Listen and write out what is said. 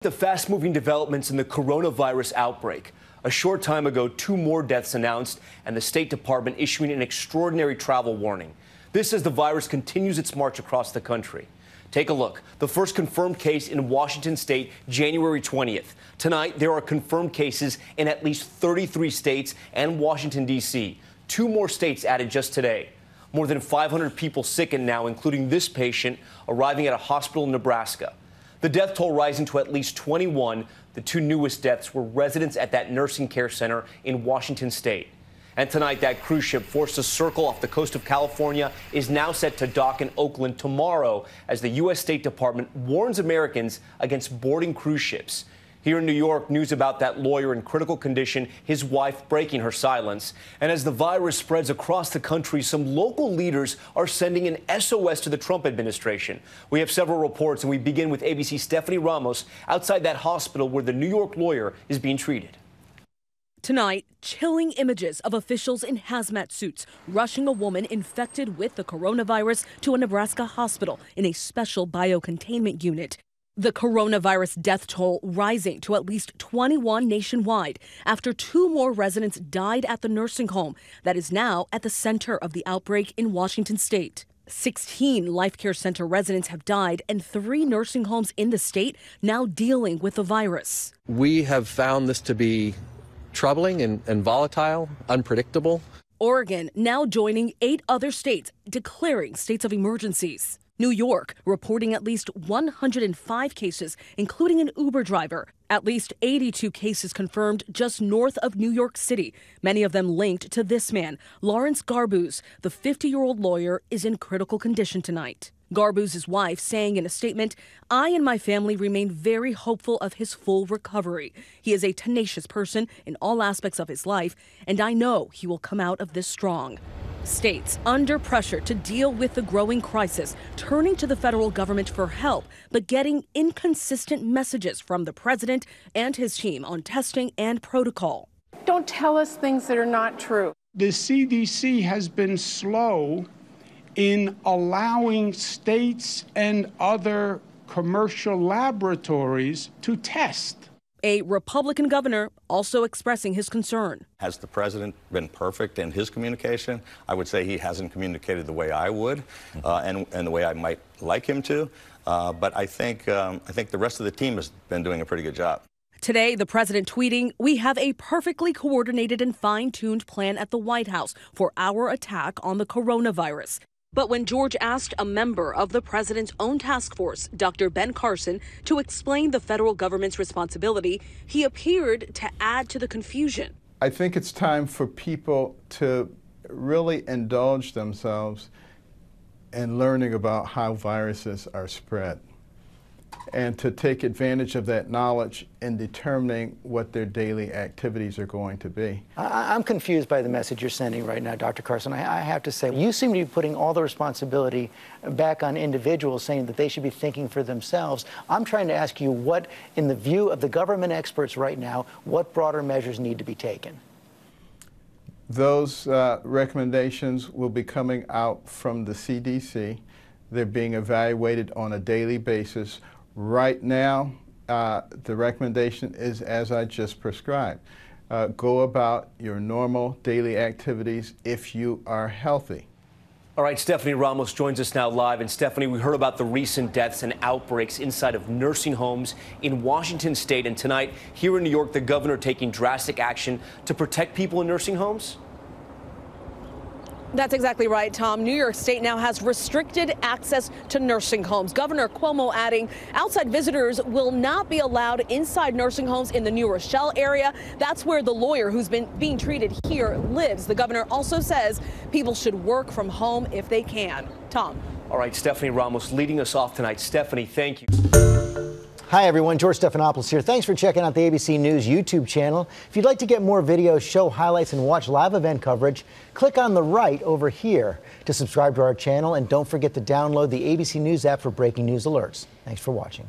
The fast-moving developments in the coronavirus outbreak. A short time ago, 2 more deaths announced, and the State Department issuing an extraordinary travel warning. This as the virus continues its march across the country. Take a look. The first confirmed case in Washington State, January 20th. Tonight, there are confirmed cases in at least 33 states and Washington, D.C. 2 more states added just today. More than 500 people sickened now, including this patient arriving at a hospital in Nebraska. The death toll rising to at least 21. The 2 newest deaths were residents at that nursing care center in Washington State. And tonight, that cruise ship forced to circle off the coast of California is now set to dock in Oakland tomorrow as the U.S. State Department warns Americans against boarding cruise ships. Here in New York, news about that lawyer in critical condition, his wife breaking her silence. And as the virus spreads across the country, some local leaders are sending an SOS to the Trump administration. We have several reports, and we begin with ABC's Stephanie Ramos outside that hospital where the New York lawyer is being treated. Tonight, chilling images of officials in hazmat suits rushing a woman infected with the coronavirus to a Nebraska hospital in a special biocontainment unit. The coronavirus death toll rising to at least 21 nationwide after 2 more residents died at the nursing home that is now at the center of the outbreak in Washington State. 16 Life Care Center residents have died, and 3 nursing homes in the state now dealing with the virus. We have found this to be troubling and volatile, unpredictable. Oregon now joining 8 other states declaring states of emergencies. New York reporting at least 105 cases, including an Uber driver. At least 82 cases confirmed just north of New York City, many of them linked to this man. Lawrence Garbuz, the 50-year-old lawyer, is in critical condition tonight. Garbuz's wife saying in a statement, "I and my family remain very hopeful of his full recovery. He is a tenacious person in all aspects of his life, and I know he will come out of this strong." States under pressure to deal with the growing crisis, turning to the federal government for help, but getting inconsistent messages from the president and his team on testing and protocol. Don't tell us things that are not true. The CDC has been slow in allowing states and other commercial laboratories to test. A Republican governor also expressing his concern. Has the president been perfect in his communication? I would say he hasn't communicated the way I would and the way I might like him to. But I think the rest of the team has been doing a pretty good job. Today, the president tweeting, "We have a perfectly coordinated and fine-tuned plan at the White House for our attack on the coronavirus." But when George asked a member of the president's own task force, Dr. Ben Carson, to explain the federal government's responsibility, he appeared to add to the confusion. I think it's time for people to really indulge themselves in learning about how viruses are spread, and to take advantage of that knowledge in determining what their daily activities are going to be. I'm confused by the message you're sending right now, Dr. Carson. I have to say, you seem to be putting all the responsibility back on individuals, saying that they should be thinking for themselves. I'm trying to ask you what, in the view of the government experts right now, what broader measures need to be taken? Those recommendations will be coming out from the CDC. They're being evaluated on a daily basis. Right now, the recommendation is as I just prescribed. Go about your normal daily activities if you are healthy. All right, Stephanie Ramos joins us now live. And Stephanie, we heard about the recent deaths and outbreaks inside of nursing homes in Washington State. And tonight, here in New York, the governor taking drastic action to protect people in nursing homes. That's exactly right, Tom. New York State now has restricted access to nursing homes. Governor Cuomo adding outside visitors will not be allowed inside nursing homes in the New Rochelle area. That's where the lawyer who's been being treated here lives. The governor also says people should work from home if they can. Tom. All right, Stephanie Ramos leading us off tonight. Stephanie, thank you. Hi, everyone. George Stephanopoulos here. Thanks for checking out the ABC News YouTube channel. If you'd like to get more videos, show highlights, and watch live event coverage, click on the right over here to subscribe to our channel. And don't forget to download the ABC News app for breaking news alerts. Thanks for watching.